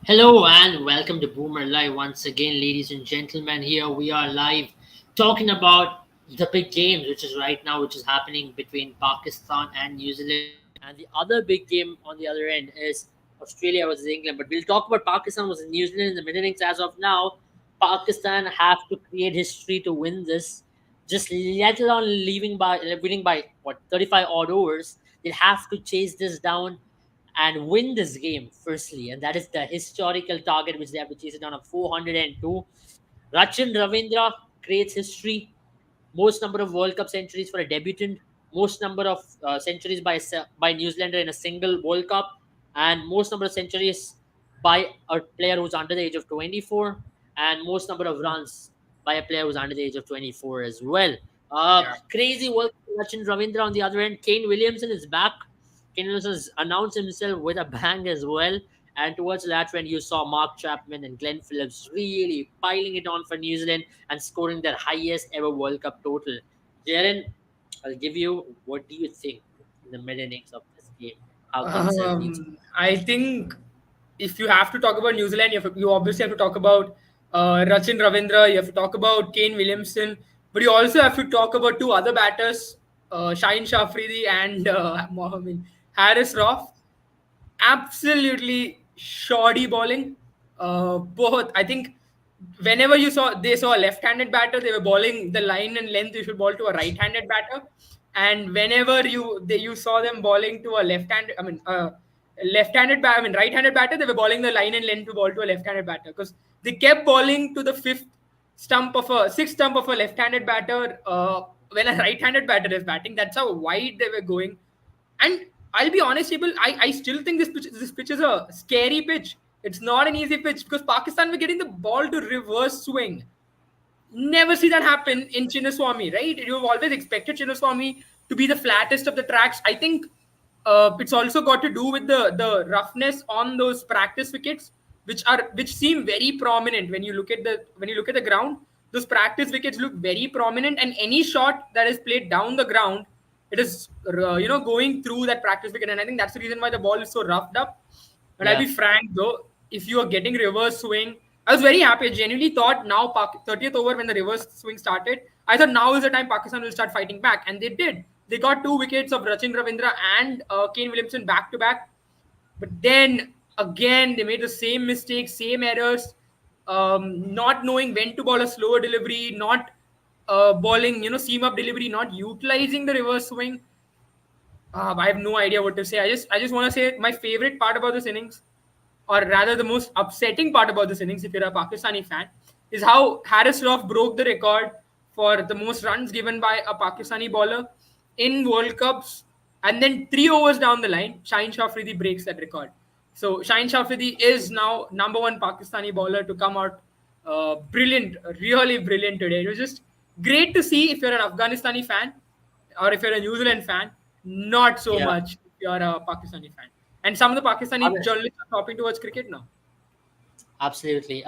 Hello and welcome to Boomer Live once again, ladies and gentlemen. Here we are live talking about the big games, which is right now, which is happening between Pakistan and New Zealand. And the other big game on the other end is Australia versus England. But we'll talk about Pakistan versus New Zealand in the mid innings. As of now, Pakistan have to create history to win this. Just let alone winning by what 35 odd overs. They have to chase this down and win this game firstly, and that is the historical target which they have to chase it down of 402. Rachin Ravindra creates history, most number of World Cup centuries for a debutant, most number of centuries by New Zealander in a single World Cup, and most number of centuries by a player who's under the age of 24, and most number of runs by a player who's under the age of 24 as well. Yeah. Crazy work for Rachin Ravindra on the other end. Kane Williamson is back. Kane Williamson has announced himself with a bang as well. And towards the latter end, you saw Mark Chapman and Glenn Phillips really piling it on for New Zealand and scoring their highest ever World Cup total. Jaren, I'll give you, what do you think in the mid innings of this game? How things have been? I think if you have to talk about New Zealand, you obviously have to talk about Rachin Ravindra, you have to talk about Kane Williamson, but you also have to talk about two other batters, Shaheen Shafridi and Harris Roth. Absolutely shoddy bowling. Both, I think, whenever they saw a left-handed batter, they were bowling the line and length. You should bowl to a right-handed batter, and whenever you saw them bowling to a right-handed batter, they were bowling the line and length to bowl to a left-handed batter because they kept bowling to the sixth stump of a left-handed batter when a right-handed batter is batting. That's how wide they were going. And I'll be honest, people, I still think this pitch is a scary pitch. It's not an easy pitch because Pakistan were getting the ball to reverse swing. Never see that happen in Chinnaswamy, right? You've always expected Chinnaswamy to be the flattest of the tracks. I think it's also got to do with the roughness on those practice wickets, which seem very prominent when you look at the ground. Those practice wickets look very prominent, and any shot that is played down the ground, it is going through that practice wicket, and I think that's the reason why the ball is so roughed up. But I'll Yeah. be frank though, if you are getting reverse swing, I was very happy. I genuinely thought now 30th over when the reverse swing started, I thought now is the time Pakistan will start fighting back, and they did. They got two wickets of Rachin Ravindra and Kane Williamson back to back. But then again, they made the same mistakes, same errors, not knowing when to bowl a slower delivery, not bowling, seam up delivery, not utilizing the reverse swing. I have no idea what to say. I just want to say my favorite part about this innings, or rather the most upsetting part about this innings, if you're a Pakistani fan, is how Harris Roth broke the record for the most runs given by a Pakistani bowler in World Cups. And then 3 overs down the line, Shaheen Shafridi breaks that record. So Shaheen Shafridi is now number one Pakistani bowler to come out brilliant, really brilliant today. It was just great to see if you're an Afghanistani fan or if you're a New Zealand fan, not so Yeah. much if you're a Pakistani fan. And some of the I Pakistani mean, journalists are topping towards cricket now. absolutely.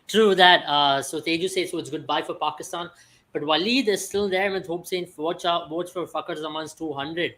True that. So Teju says so it's goodbye for Pakistan. But Waleed is still there with hope saying watch out, votes for Fakhar Zaman's 200.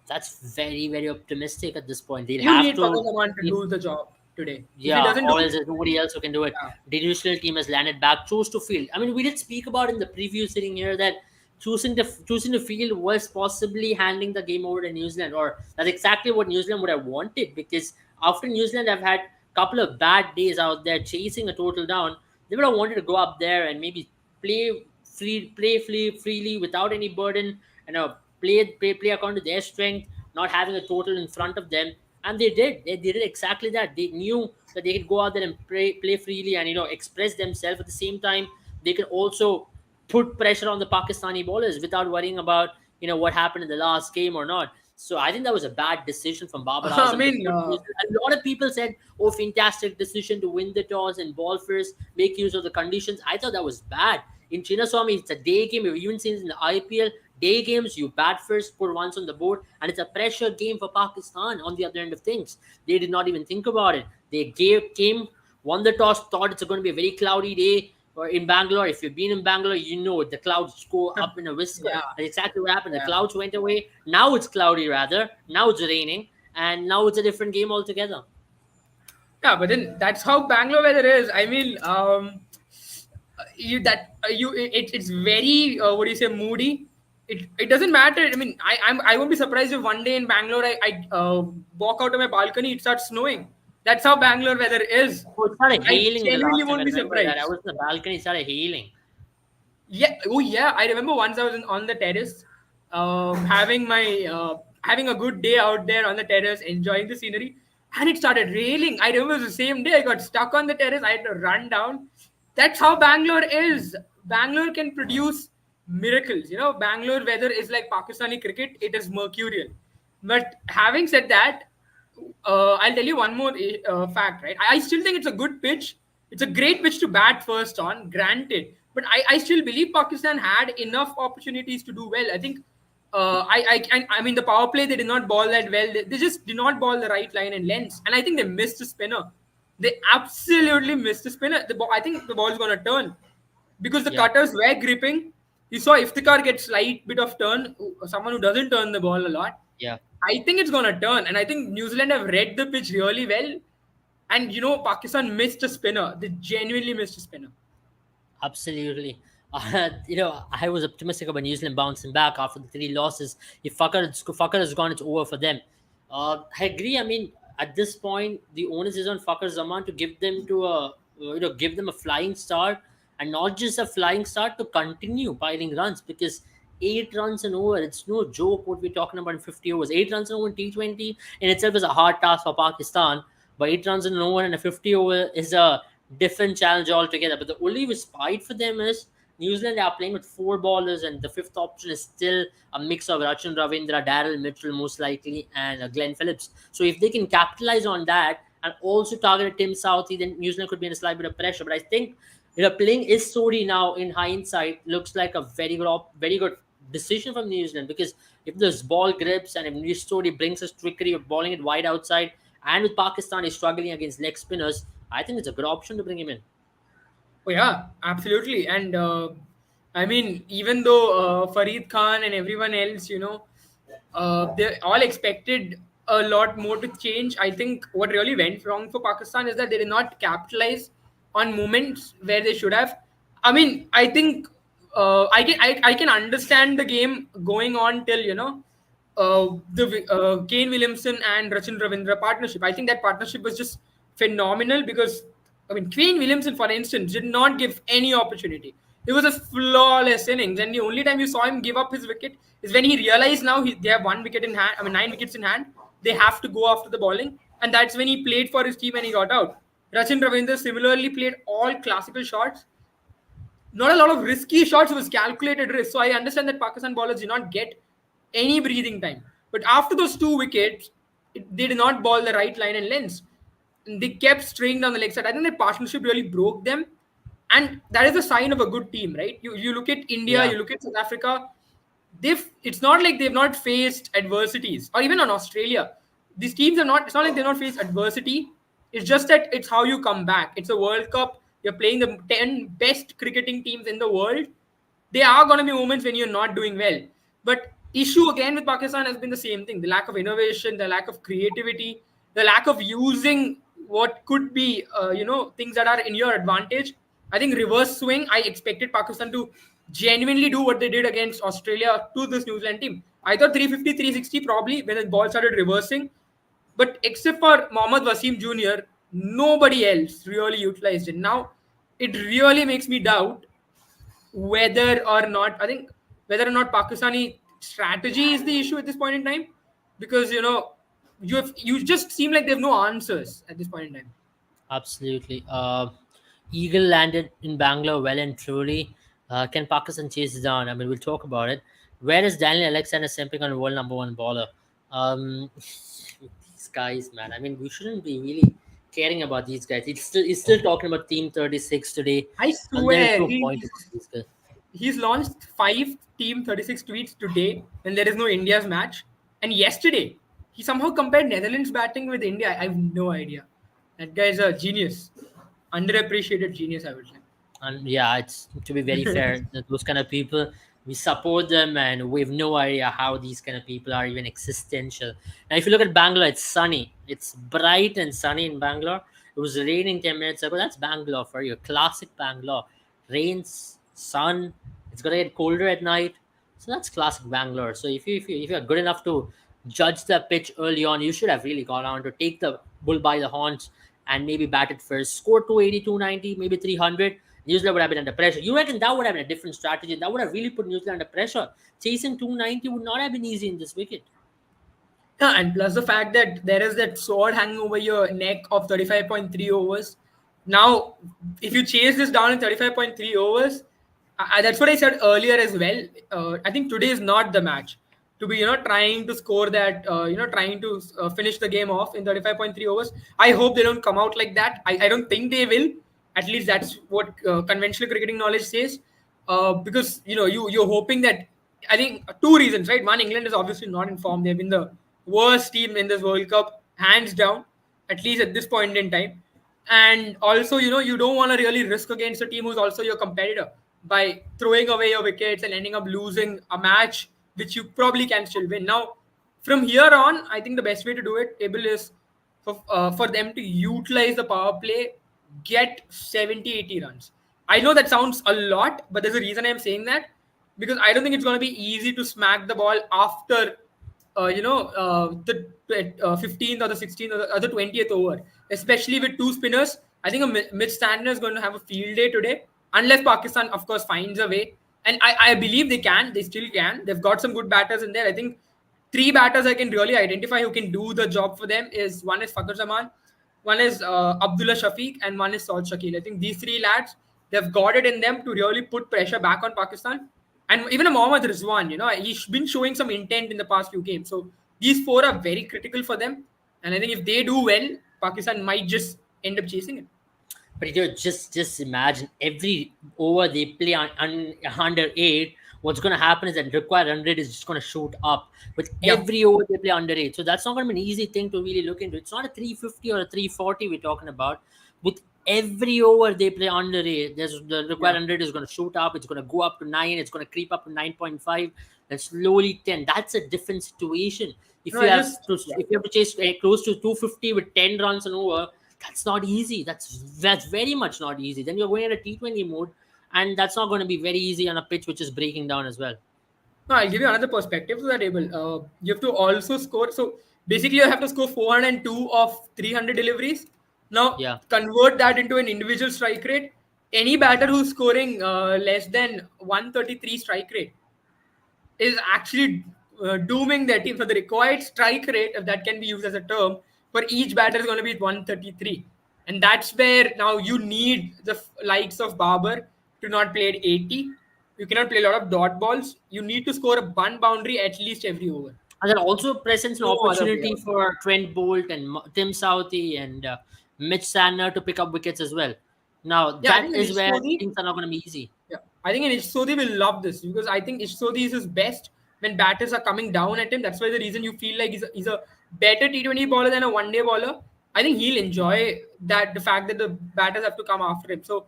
That's very, very optimistic at this point. They'll You have need to. Fakhar Zaman to do the job today. If he Yeah, doesn't do or it, else there's nobody else who can do it. yeah, The national team has landed back, chose to field. I mean, we did speak about in the preview sitting here that choosing to field was possibly handing the game over to New Zealand, or that's exactly what New Zealand would have wanted because after New Zealand have had a couple of bad days out there chasing a total down, they would have wanted to go up there and maybe play freely without any burden, and play according to their strength, not having a total in front of them, and they did. They did exactly that. They knew that they could go out there and play freely and express themselves. At the same time, they could also put pressure on the Pakistani bowlers without worrying about what happened in the last game or not. So I think that was a bad decision from Babar I Azam to mean, put. A lot of people said, "Oh, fantastic decision to win the toss and ball first, make use of the conditions." I thought that was bad. In Chinnaswamy, it's a day game. We've even seen it in the IPL. Day games, you bat first, put runs on the board, and it's a pressure game for Pakistan on the other end of things. They did not even think about it. They came, won the toss, thought it's going to be a very cloudy day or in Bangalore. If you've been in Bangalore, you know the clouds go up in a whisker. yeah, That's exactly what happened. The yeah. clouds went away. Now it's cloudy, rather. Now it's raining, and now it's a different game altogether. Yeah, but then that's how Bangalore weather is. I mean, it's very what do you say, moody. It doesn't matter. I mean, I won't be surprised if one day in Bangalore I walk out of my balcony, it starts snowing. That's how Bangalore weather is. Oh, it started I hailing the genuinely last time. I won't be remember that. I surprised. was in the balcony, it started hailing. Yeah. Oh, yeah. I remember once I was on the terrace, having a good day out there on the terrace, enjoying the scenery, and it started raining. I remember it was the same day. I got stuck on the terrace. I had to run down. That's how Bangalore is. Bangalore can produce miracles. Bangalore weather is like Pakistani cricket. It is mercurial. But having said that, I'll tell you one more fact, right? I still think it's a good pitch. It's a great pitch to bat first on, granted. But I still believe Pakistan had enough opportunities to do well. I think, I mean, the power play, they did not ball that well. They just did not ball the right line and lengths. And I think they missed a spinner. They absolutely missed a spinner. I think the ball is going to turn because the Yeah, cutters were gripping. You saw Iftikhar get slight bit of turn, someone who doesn't turn the ball a lot. yeah. I think it's gonna turn, and I think New Zealand have read the pitch really well. And Pakistan missed a spinner. They genuinely missed a spinner. Absolutely. I was optimistic about New Zealand bouncing back after the three losses. If Fucker has gone, it's over for them. I agree. I mean, at this point, the onus is on Fucker Zaman to give them a flying start, and not just a flying start, to continue piling runs, because 8 runs and over, it's no joke what we're talking about in 50 overs. 8 runs and over in T20 in itself is a hard task for Pakistan, but 8 runs and over in a 50 over is a different challenge altogether. But the only respite for them is New Zealand are playing with four ballers, and the fifth option is still a mix of Rachin Ravindra, Daryl Mitchell, most likely, and Glenn Phillips. So if they can capitalize on that and also target Tim Southey, then New Zealand could be in a slight bit of pressure. But I think playing is Sodi now in hindsight looks like a very good decision from New Zealand, because if this ball grips and if New Sodi brings us trickery of balling it wide outside, and with Pakistan is struggling against leg spinners, I think it's a good option to bring him in. Oh yeah, absolutely. And I mean, even though Farid Khan and everyone else, they all expected a lot more to change. I think what really went wrong for Pakistan is that they did not capitalize on moments where they should have. I mean, I think I can understand the game going on till the Kane Williamson and Rachin Ravindra partnership. I think that partnership was just phenomenal because, I mean, Kane Williamson, for instance, did not give any opportunity. It was a flawless innings, and the only time you saw him give up his wicket is when he realized now they have 1 wicket in hand. I mean, 9 wickets in hand. They have to go after the bowling, and that's when he played for his team and he got out. Rachin Ravindra similarly played all classical shots, not a lot of risky shots. It was calculated risk. So I understand that Pakistan bowlers did not get any breathing time. But after those 2 wickets, they did not bowl the right line and lengths. And they kept straying down the leg side. I think that partnership really broke them. And that is a sign of a good team, right? You look at India, Yeah, you look at South Africa, it's not like they've not faced adversities, or even on Australia. These teams are not, it's not like they've not faced adversity. It's just that it's how you come back. It's a World Cup. You're playing the 10 best cricketing teams in the world. There are going to be moments when you're not doing well. But issue again with Pakistan has been the same thing: the lack of innovation, the lack of creativity, the lack of using what could be, things that are in your advantage. I think reverse swing. I expected Pakistan to genuinely do what they did against Australia to this New Zealand team. I thought 350, 360 probably when the ball started reversing. But except for Mohammad Wasim Jr., nobody else really utilized it. Now, it really makes me doubt whether or not, I think, whether or not Pakistani strategy is the issue at this point in time, because you just seem like they have no answers at this point in time. absolutely. Eagle landed in Bangalore well and truly. Can Pakistan chase it down? I mean, we'll talk about it. Where is Daniel Alexander simping on world number one bowler? These guys, man. I mean, we shouldn't be really caring about these guys. He's still talking about Team 36 today, I and there is swear no point about these guys. he's launched 5 Team 36 tweets today when there is no India's match, and yesterday he somehow compared Netherlands batting with India. I have no idea. That guy is a genius, underappreciated genius, I would say. And yeah, it's to be very fair, that those kind of people, we support them, and we have no idea how these kind of people are even existential. Now, if you look at Bangalore, it's sunny, it's bright and sunny in Bangalore. It was raining 10 minutes ago. That's Bangalore for you. Classic Bangalore. Rains, sun. It's gonna get colder at night. So that's classic Bangalore. So if you're good enough to judge the pitch early on, you should have really gone on to take the bull by the horns and maybe bat it first. Score 280, 290, maybe 300. New Zealand would have been under pressure. You reckon that would have been a different strategy? That would have really put New Zealand under pressure. Chasing 290 would not have been easy in this wicket. Yeah, and plus the fact that there is that sword hanging over your neck of 35.3 overs. Now, if you chase this down in 35.3 overs, that's what I said earlier as well. I think today is not the match to be, trying to score that, trying to finish the game off in 35.3 overs. I hope they don't come out like that. I don't think they will. At least that's what conventional cricketing knowledge says. Because, you're hoping that, I think two reasons, right? One, England is obviously not in form. They've been the worst team in this World Cup, hands down, at least at this point in time. And also, you don't want to really risk against a team who's also your competitor by throwing away your wickets and ending up losing a match which you probably can still win. Now, from here on, I think the best way to do it, Abel, is for them to utilize the power play, get 70, 80 runs. I know that sounds a lot, but there's a reason I'm saying that, because I don't think it's going to be easy to smack the ball after the 15th or the 16th or the 20th over, especially with two spinners. I think a Mitch Santner is going to have a field day today, unless Pakistan, of course, finds a way. And I believe they can. They still can. They've got some good batters in there. I think three batters I can really identify who can do the job for them is one is Fakhar Zaman, one is Abdullah Shafiq, and one is Saud Shakil. I think these three lads, they've got it in them to really put pressure back on Pakistan. And even a Mohammad Rizwan, he's been showing some intent in the past few games. So these four are very critical for them. And I think if they do well, Pakistan might just end up chasing it. But just imagine every over they play on under 8, what's going to happen is that required run rate is just going to shoot up with every over they play under 8. So that's not going to be an easy thing to really look into. It's not a 350 or a 340 we're talking about. With every over they play under 8, there's the required run rate is going to shoot up. It's going to go up to 9. It's going to creep up to 9.5. Then slowly 10. That's a different situation. If you have to chase close to 250 with 10 runs and over, that's not easy. That's very much not easy. Then you're going in a T20 mode, and that's not going to be very easy on a pitch which is breaking down as well. No, I'll give you another perspective to that table. You have to also score. So basically, you have to score 402 of 300 deliveries. Now, convert that into an individual strike rate. Any batter who's scoring less than 133 strike rate is actually dooming their team. So the required strike rate, if that can be used as a term, for each batter is going to be 133. And that's where now you need the likes of Babar to not play at 80. You cannot play a lot of dot balls. You need to score a one boundary at least every over. And that also presents an opportunity for Trent Bolt and Tim Southey and Mitch Santner to pick up wickets as well. Now, that is where things are not going to be easy. Yeah, I think Ish Sodhi will love this, because I think Ish Sodhi is his best when batters are coming down at him. That's why the reason you feel like he's a better T20 bowler than a one-day bowler. I think he'll enjoy that, the fact that the batters have to come after him. So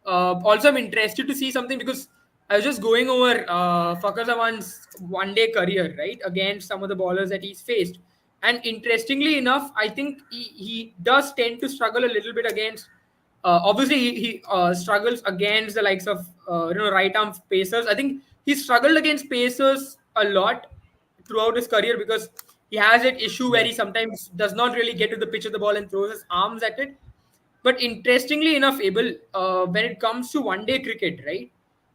also I'm interested to see something, because I was just going over Fakhar Zaman's one-day career, right, against some of the bowlers that he's faced. And interestingly enough, I think he does tend to struggle a little bit against, obviously he struggles against the likes of right-arm pacers. I think he struggled against pacers a lot throughout his career, because he has that issue where he sometimes does not really get to the pitch of the ball and throws his arms at it. But interestingly enough, Abel, when it comes to one-day cricket, right,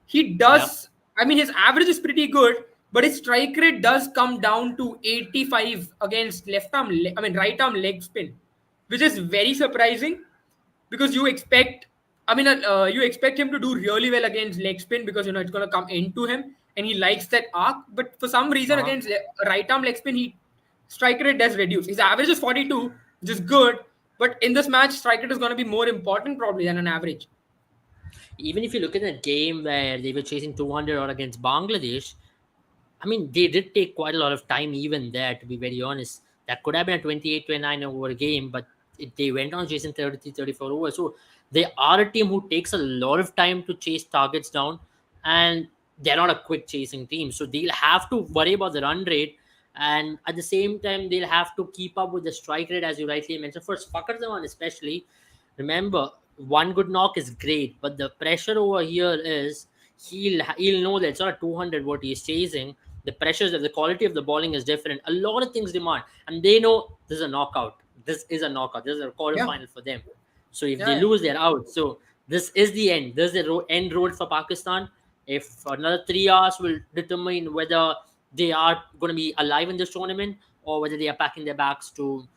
he does. I mean, his average is pretty good, but his strike rate does come down to 85 against right arm leg spin, which is very surprising, because you expect him to do really well against leg spin, because it's going to come into him and he likes that arc. But for some reason against right arm leg spin, strike rate does reduce. His average is 42, which is good, but in this match, strike rate is going to be more important probably than an average. Even if you look at the game where they were chasing 200 or against Bangladesh, I mean, they did take quite a lot of time even there, to be very honest. That could have been a 28-29 over game, but they went on chasing 33, 34 overs. So they are a team who takes a lot of time to chase targets down. And they're not a quick chasing team, so they'll have to worry about the run rate, and at the same time they'll have to keep up with the strike rate, as you rightly mentioned. For Fakhar especially, remember, one good knock is great, but the pressure over here is he'll know that it's not a 200 what he's chasing. The pressures of the quality of the bowling is different. A lot of things demand, and they know this is a knockout. This is a knockout. This is a Yeah, quarterfinal for them. So if they yeah. lose, they're out. So this is the end. This is the end road for Pakistan. If another 3 hours will determine whether they are going to be alive in this tournament or whether they are packing their bags to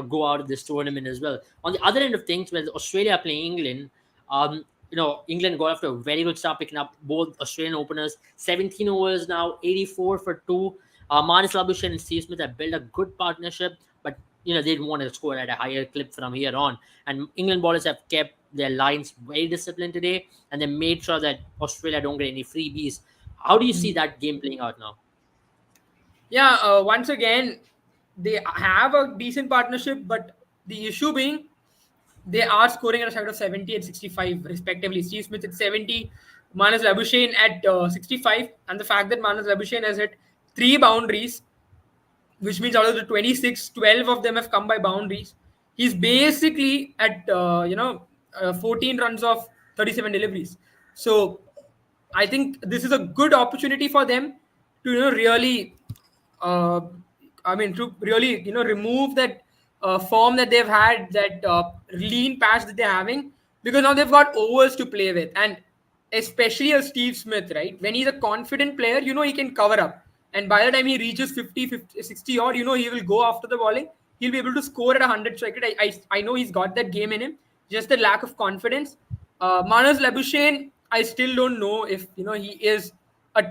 go out of this tournament as well. On the other end of things, when Australia are playing England, England got off to a very good start, picking up both Australian openers. 17 overs now, 84 for two. Manis Labuschagne and Steve Smith have built a good partnership, but they didn't want to score at a higher clip from here on. And England bowlers have kept their lines very disciplined today, and they made sure that Australia don't get any freebies. How do you see that game playing out now? Yeah, once again, they have a decent partnership, but the issue being they are scoring at a side of 70 and 65 respectively. Steve Smith at 70, Manas Labuschagne at 65, and the fact that Manas Labuschagne has hit 3 boundaries, which means out of the 26, 12 of them have come by boundaries. He's basically at 14 runs of 37 deliveries. So I think this is a good opportunity for them to really, uh, to really remove that form that they've had, that lean patch that they're having, because now they've got overs to play with, and especially a Steve Smith, right? When he's a confident player, he can cover up, and by the time he reaches 50, 60 odd, he will go after the bowling. He'll be able to score at 100 strike rate. I know he's got that game in him, just the lack of confidence. Manas Labuschagne, I still don't know if he is a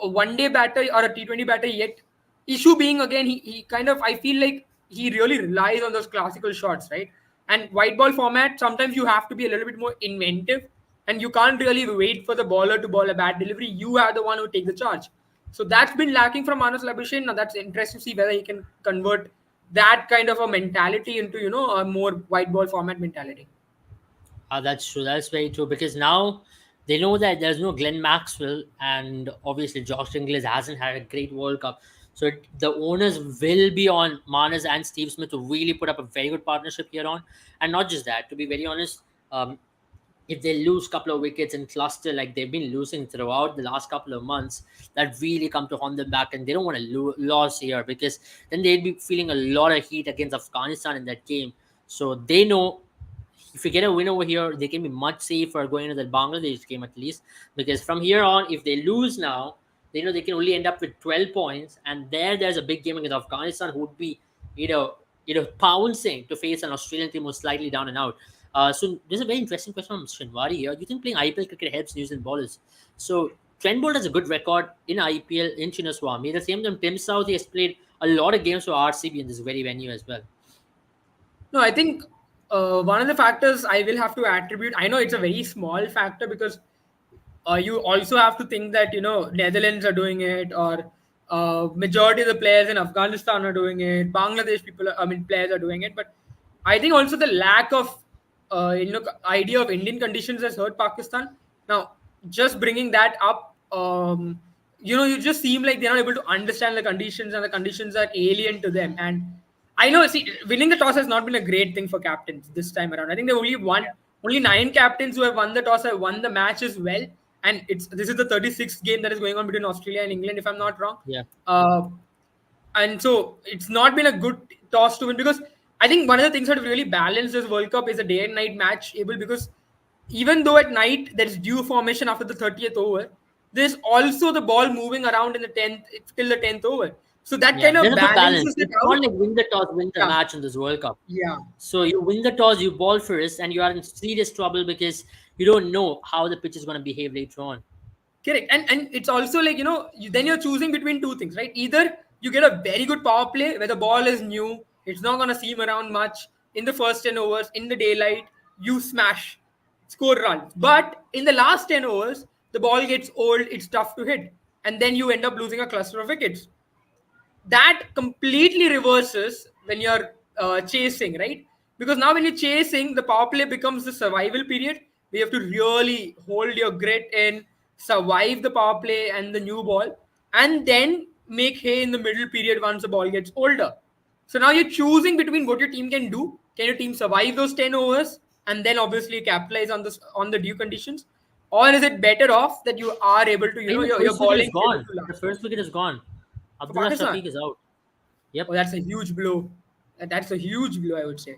one day batter or a T20 batter yet. Issue being, again, he kind of, I feel like he really relies on those classical shots, right? And white ball format, sometimes you have to be a little bit more inventive, and you can't really wait for the bowler to bowl a bad delivery. You are the one who take the charge. So that's been lacking from Manas Labuschagne. Now that's interesting to see whether he can convert that kind of a mentality into a more white ball format mentality. That's true. That's very true, because now they know that there's no Glenn Maxwell, and obviously Josh Inglis hasn't had a great World Cup. So the owners will be on Manas and Steve Smith to really put up a very good partnership here on. And not just that, to be very honest, if they lose a couple of wickets in cluster like they've been losing throughout the last couple of months, that really come to haunt them back, and they don't want to lose here, because then they'd be feeling a lot of heat against Afghanistan in that game. So they know if you get a win over here, they can be much safer going into the Bangladesh game at least, because from here on, if they lose now, they know they can only end up with 12 points, and there's a big game against Afghanistan, who would be pouncing to face an Australian team who's slightly down and out. So there's a very interesting question from Srinwari here. Do you think playing IPL cricket helps New Zealand bowlers? So Trent Bolt has a good record in IPL in Chinnaswamy. At the same time, Tim Southee has played a lot of games for RCB in this very venue as well. No, I think one of the factors I will have to attribute, I know it's a very small factor, because you also have to think that Netherlands are doing it, or majority of the players in Afghanistan are doing it. Bangladesh players are doing it. But I think also the lack of idea of Indian conditions has hurt Pakistan. Now, just bringing that up, you just seem like they're not able to understand the conditions, and the conditions are alien to them. And I know, see, winning the toss has not been a great thing for captains this time around. I think they only 9 captains who have won the toss have won the match as well. And this is the 36th game that is going on between Australia and England, if I'm not wrong. Yeah. And so it's not been a good toss to win, because I think one of the things that have really balanced this World Cup is a day and night match able, because even though at night there's dew formation after the 30th over, there's also the ball moving around in the 10th till the 10th over. So that Yeah, kind of there's a good balance. balances it It's out. not like win the toss, win the Yeah. match in this World Cup. Yeah. So you win the toss, you ball first, and you are in serious trouble because you don't know how the pitch is going to behave later on. Correct. And it's also like, then you're choosing between two things, right? Either you get a very good power play where the ball is new, it's not going to seam around much in the first 10 overs, in the daylight, you smash, score runs. But in the last 10 overs, the ball gets old, it's tough to hit. And then you end up losing a cluster of wickets. That completely reverses when you're chasing, right? Because now when you're chasing, the power play becomes the survival period. We have to really hold your grit in, survive the power play and the new ball, and then make hay in the middle period once the ball gets older. So now you're choosing between what your team can do. Can your team survive those 10 overs and then obviously capitalize on the due conditions? Or is it better off that you are able to, I think the your first wicket bowling is is able gone. to The last first wicket is gone. for Abdullah Pakistan? Shafiq is out. Oh, Yep, that's a huge blow. That's a huge blow, I would say.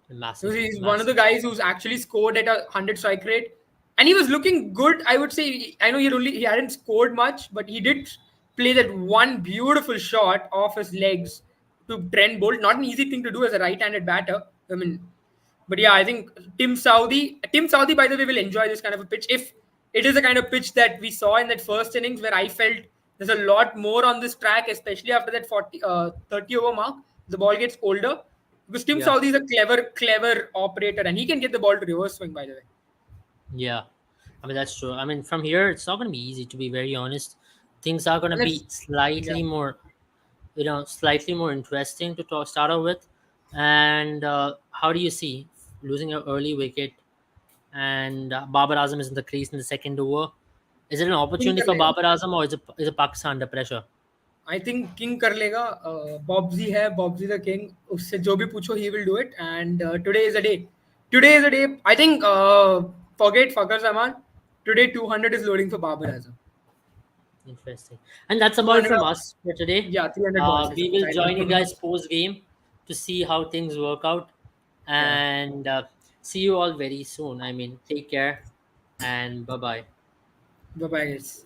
massive, Because he's one of the massive. guys who's actually scored at 100 strike rate, and he was looking good. I would say. I know he hadn't scored much, but he did play that one beautiful shot off his legs to Trent Bolt. Not an easy thing to do as a right-handed batter. I mean, but yeah, I think Tim Saudi, by the way, will enjoy this kind of a pitch if it is the kind of pitch that we saw in that first innings, where I felt there's a lot more on this track, especially after that 30 over mark. The ball gets older because Tim Yeah, Saudi is a clever operator, and he can get the ball to reverse swing. By the way, yeah. I mean that's true. I mean from here it's not going to be easy to be very honest. Things are going to let's be yeah. slightly more, slightly more interesting to start off with. And how do you see losing an early wicket and Babar Azam is in the crease in the second over? Is it an King opportunity कर for लेगा. Babar Azam or is it Pakistan under pressure? I think King कर लेगा. Bobsy है, Bobsy the king. उससे जो भी पूछो, he will do it. And today is a day. Today is a day. I think forget Fakhar Zaman. Today 200 is loading for Babar Azam. Interesting. And that's about it 200. from us for today. Yeah, 300 balls. We will Right. join you guys post game to see how things work out. Yeah. And see you all very soon. I mean, take care and bye bye. Bye bye, guys.